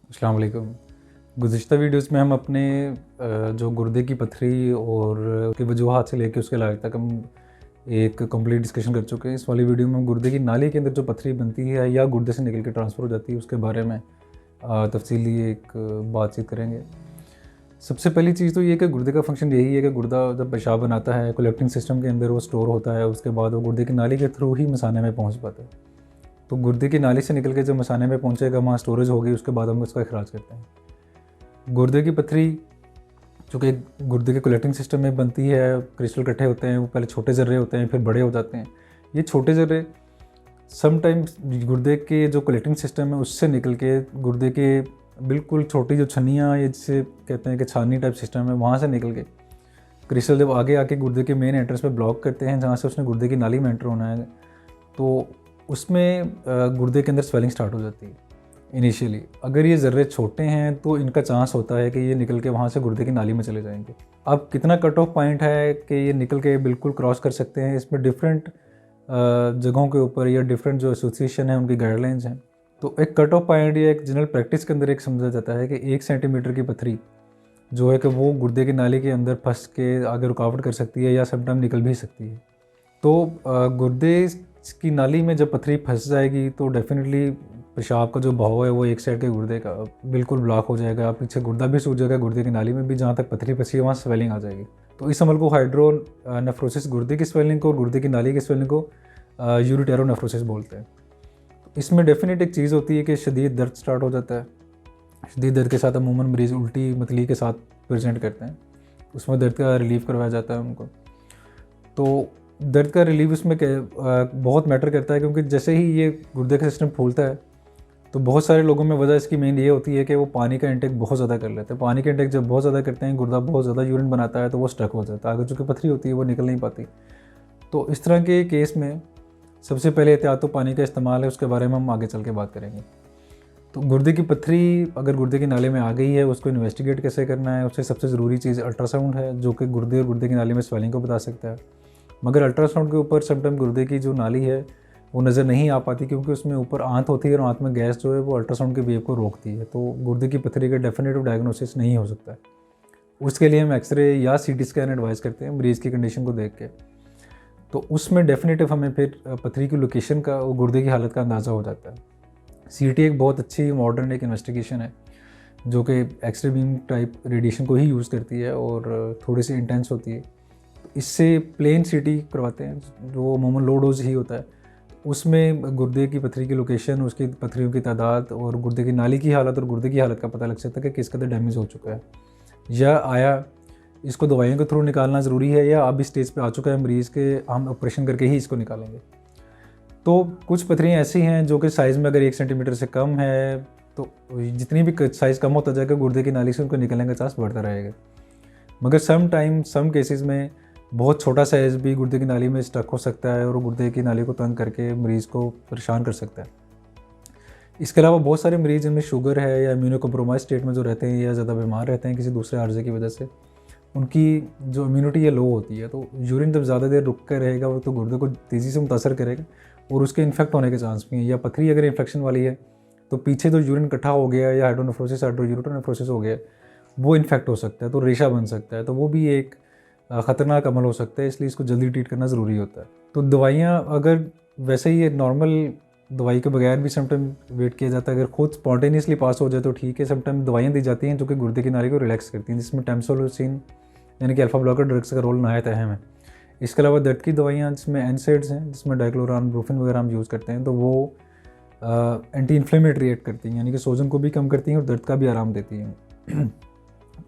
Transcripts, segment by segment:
अस्सलाम वालेकुम। गुज़िश्ता वीडियोज़ में हम अपने जो गुर्दे की पथरी और उसकी वजूहात से लेके उसके इलाज तक हम एक कंप्लीट डिस्कशन कर चुके हैं। इस वाली वीडियो में हम गुर्दे की नाली के अंदर जो पथरी बनती है या गुर्दे से निकल के ट्रांसफ़र हो जाती है उसके बारे में तफ़सीली एक बातचीत करेंगे। सबसे पहली चीज़ तो ये है कि गुर्दे का फ़ंक्शन यही है कि गुर्दा जब पेशाब बनाता है कलेक्टिंग सिस्टम के अंदर वो स्टोर होता है, उसके बाद वो गुर्दे की नाली के थ्रू ही मसाने में पहुँच पाता है। तो गुर्दे की नाली से निकल के जब मसाने में पहुँचेगा, वहाँ स्टोरेज होगी, उसके बाद हम उसका इखराज करते हैं। गुर्दे की पथरी चूँकि गुर्दे के कलेक्टिंग सिस्टम में बनती है, क्रिस्टल इकट्ठे होते हैं, वो पहले छोटे ज़र्रे होते हैं, फिर बड़े हो जाते हैं। ये छोटे ज़र्रे समटाइम्स गुर्दे के जो कलेक्टिंग सिस्टम है उससे निकल के गुर्दे के बिल्कुल छोटी जो छन्नियाँ या जिसे कहते हैं कि छानी टाइप सिस्टम है, वहाँ से निकल के क्रिस्टल जब आगे आके गुर्दे के मेन एंट्रेंस पे ब्लॉक करते हैं, जहाँ से उसने गुर्दे की नाली में एंटर होना है, तो उसमें गुर्दे के अंदर स्वेलिंग स्टार्ट हो जाती है इनिशियली। अगर ये ज़र्रे छोटे हैं तो इनका चांस होता है कि ये निकल के वहाँ से गुर्दे की नाली में चले जाएंगे। अब कितना कट ऑफ पॉइंट है कि ये निकल के बिल्कुल क्रॉस कर सकते हैं, इसमें डिफरेंट जगहों के ऊपर या डिफरेंट जो एसोसिएशन है उनकी गाइडलाइंस हैं। तो एक कट ऑफ पॉइंट या एक जनरल प्रैक्टिस के अंदर एक समझा जाता है कि 1 सेंटीमीटर की पथरी जो है कि वो गुर्दे की नाली के अंदर फंस के आगे रुकावट कर सकती है या समटाइम निकल भी सकती है। तो गुर्दे की नाली में जब पथरी फंस जाएगी तो डेफिनेटली पेशाब का जो बहाव है वो एक साइड के गुर्दे का बिल्कुल ब्लॉक हो जाएगा, पीछे गुर्दा भी सूज जाएगा, गुर्दे की नाली में भी जहाँ तक पथरी फंसी है वहाँ स्वेलिंग आ जाएगी। तो इस अमल को हाइड्रो नेफ्रोसिस गुर्दे की स्वेलिंग को और गुर्दे की नाली की स्वेलिंग को यूरिटेरो नेफ्रोसिस बोलते हैं। तो इसमें डेफिनेट एक चीज़ होती है कि शदीद दर्द स्टार्ट हो जाता है। शदीद दर्द के साथ अमूमन मरीज़ उल्टी मतली के साथ प्रेजेंट करते हैं, उसमें दर्द का रिलीफ करवाया जाता है उनको। तो दर्द का रिलीफ उसमें बहुत मैटर करता है, क्योंकि जैसे ही ये गुर्दे का सिस्टम फूलता है तो बहुत सारे लोगों में वजह इसकी मेन ये होती है कि वो पानी का इंटेक बहुत ज़्यादा कर लेते हैं। पानी का इंटेक जब बहुत ज़्यादा करते हैं, गुर्दा बहुत ज़्यादा यूरिन बनाता है तो वो स्टक हो जाता है, आगे चूँकि पथरी होती है वो निकल नहीं पाती। तो इस तरह के केस में सबसे पहले एहतियात तो पानी का इस्तेमाल है, उसके बारे में हम आगे चल के बात करेंगे। तो गुर्दे की पथरी अगर गुर्दे की नाली में आ गई है, उसको इन्वेस्टिगेट कैसे करना है, उससे सबसे ज़रूरी चीज़ अल्ट्रासाउंड है, जो कि गुर्दे और गुर्दे की नाली में स्वेलिंग को बता सकता है। मगर अल्ट्रासाउंड के ऊपर समटाइम गुर्दे की जो नाली है वो नज़र नहीं आ पाती, क्योंकि उसमें ऊपर आंत होती है और आंत में गैस जो है वो अल्ट्रासाउंड के वेव को रोकती है। तो गुर्दे की पथरी का डेफिनेटिव डायग्नोसिस नहीं हो सकता है। उसके लिए हम एक्सरे या सीटी स्कैन एडवाइस करते हैं मरीज़ की कंडीशन को देख के। तो उसमें डेफिनेटिव हमें फिर पथरी की लोकेशन का और गुर्दे की हालत का अंदाज़ा हो जाता है। सीटी एक बहुत अच्छी मॉडर्न एक इन्वेस्टिगेशन है जो कि एक्सरे बीम टाइप रेडिएशन को ही यूज़ करती है और थोड़ी सी इंटेंस होती है। तो इससे प्लेन सीटी करवाते हैं जो अमूमन लो डोज ही होता है। उसमें गुर्दे की पथरी की लोकेशन, उसकी पथरियों की तादाद और गुर्दे की नाली की हालत और गुर्दे की हालत का पता लग सकता है कि किस कदर डैमेज हो चुका है या आया इसको दवाइयों के थ्रू निकालना ज़रूरी है, या अब इस स्टेज पे आ चुका है मरीज़ के हम ऑपरेशन करके ही इसको निकालेंगे। तो कुछ पथरियाँ ऐसी हैं जो कि साइज़ में अगर 1 सेंटीमीटर से कम है तो जितनी भी साइज़ कम होता जाएगा गुर्दे की नाली से उनको निकलने का चांस बढ़ता रहेगा। मगर सम केसेस में बहुत छोटा साइज़ भी गुर्दे की नाली में स्टक हो सकता है और गुर्दे की नाली को तंग करके मरीज़ को परेशान कर सकता है। इसके अलावा बहुत सारे मरीज़ जिनमें शुगर है या इम्यूनो कम्प्रोमाइज़ स्टेट में जो रहते हैं या ज़्यादा बीमार रहते हैं किसी दूसरे आर्ज़े की वजह से, उनकी जो इम्यूनिटी है लो होती है। तो यूरिन जब ज़्यादा देर रुक कर रहेगा वो तो गुर्दे को तेज़ी से मुतासर करेगा और उसके इन्फेक्ट होने के चांस भी हैं। या पथरी अगर इन्फेक्शन वाली है तो पीछे जो यूरिन इकट्ठा हो गया या हाइड्रोनेफ्रोसिस हाइड्रोयूरोनेफ्रोसिस हो गया वो इन्फेक्ट हो सकता है, तो रेशा बन सकता है। तो वो भी एक ख़तरनाक अमल हो सकता है, इसलिए इसको जल्दी ट्रीट करना ज़रूरी होता है। तो दवाइयाँ अगर वैसे ही नॉर्मल दवाई के बगैर भी समटाइम वेट किया जाता है, अगर खुद स्पॉन्टेनियसली पास हो जाए तो ठीक है। समटाइम दवाइयाँ दी जाती हैं जो कि गुर्दे की नाली को रिलैक्स करती हैं, जिसमें टैमसोलिसिन यानी कि अल्फा ब्लॉकर ड्रग्स का रोल नहायत अहम है। इसके अलावा दर्द की दवाइयाँ जिसमें एनसेड्स हैं, जिसमें डाइक्लोरान ब्रूफिन वगैरह हम यूज़ करते हैं, तो वो एंटी इन्फ्लेमेटरी एक्ट करती हैं, यानी कि सोजन को भी कम करती हैं और दर्द का भी आराम देती हैं।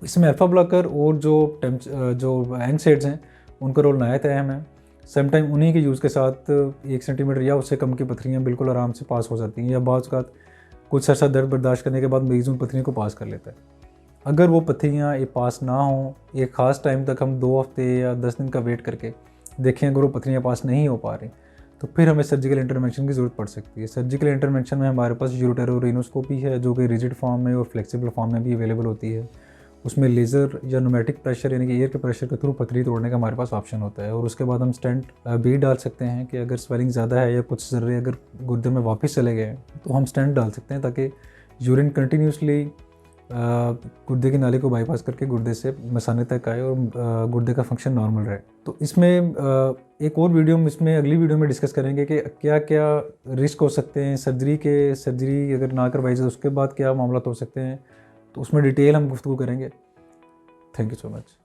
इसमें अल्फा ब्लॉकर और जो एनसेड्स हैं उनका रोल नहायत अहम है। समटाइम उन्हीं के यूज़ के साथ 1 सेंटीमीटर या उससे कम की पथरियाँ बिल्कुल आराम से पास हो जाती हैं, या बाज़ औक़ात कुछ अर्सा दर्द बर्दाश्त करने के बाद मरीज़ उन पथरियों को पास कर लेता है। अगर वो पथरियाँ ये पास ना हों, एक ख़ास टाइम तक हम 2 हफ़्ते या 10 दिन का वेट करके देखें, अगर वो पथरियाँ पास नहीं हो पा रही तो फिर हमें सर्जिकल इंटरवेंशन की ज़रूरत पड़ सकती है। सर्जिकल इंटरवेंशन में हमारे पास यूरोटेरोरिनोस्कोपी है जो कि रिजिड फॉर्म में और फ्लेक्सिबल फॉर्म में भी अवेलेबल होती है। उसमें लेज़र या न्यूमेटिक प्रेशर यानी कि एयर के प्रेशर के थ्रू पथरी तोड़ने का हमारे पास ऑप्शन होता है, और उसके बाद हम स्टेंट भी डाल सकते हैं कि अगर स्वेलिंग ज़्यादा है या कुछ ज़र्रे अगर गुर्दे में वापस चले गए तो हम स्टेंट डाल सकते हैं ताकि यूरिन कंटिन्यूसली गुर्दे की नाली को बाईपास करके गुर्दे से मसाने तक आए और गुर्दे का फंक्शन नॉर्मल रहे। तो इसमें एक और वीडियो में इसमें अगली वीडियो में डिस्कस करेंगे कि क्या क्या रिस्क हो सकते हैं सर्जरी अगर ना करवाई जाए तो उसके बाद क्या मामला हो सकते हैं, तो उसमें डिटेल हम गुफ्तगू करेंगे। Thank you so much.